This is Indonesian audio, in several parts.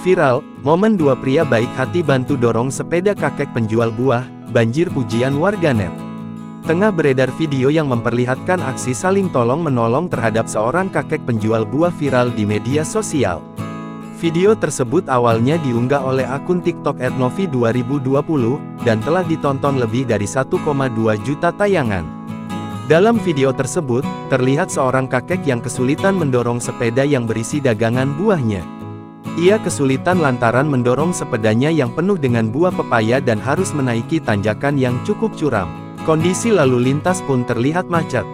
Viral, momen dua pria baik hati bantu dorong sepeda kakek penjual buah, banjir pujian warganet. Tengah beredar video yang memperlihatkan aksi saling tolong-menolong terhadap seorang kakek penjual buah viral di media sosial. Video tersebut awalnya diunggah oleh akun TikTok @novi2020, dan telah ditonton lebih dari 1,2 juta tayangan. Dalam video tersebut, terlihat seorang kakek yang kesulitan mendorong sepeda yang berisi dagangan buahnya. Ia kesulitan lantaran mendorong sepedanya yang penuh dengan buah pepaya dan harus menaiki tanjakan yang cukup curam. Kondisi lalu lintas pun terlihat macet.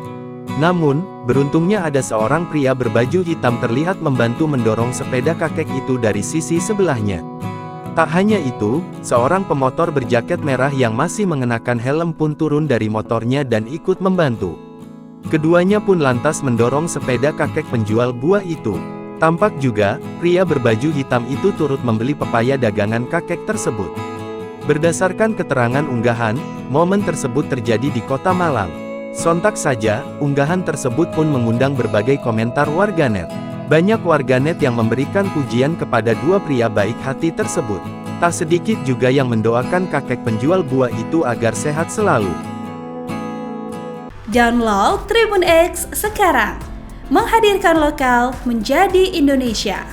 Namun, beruntungnya ada seorang pria berbaju hitam terlihat membantu mendorong sepeda kakek itu dari sisi sebelahnya. Tak hanya itu, seorang pemotor berjaket merah yang masih mengenakan helm pun turun dari motornya dan ikut membantu. Keduanya pun lantas mendorong sepeda kakek penjual buah itu. Tampak juga, pria berbaju hitam itu turut membeli pepaya dagangan kakek tersebut. Berdasarkan keterangan unggahan, momen tersebut terjadi di Kota Malang. Sontak saja, unggahan tersebut pun mengundang berbagai komentar warganet. Banyak warganet yang memberikan pujian kepada dua pria baik hati tersebut. Tak sedikit juga yang mendoakan kakek penjual buah itu agar sehat selalu. Download Tribun X sekarang. Menghadirkan lokal menjadi Indonesia.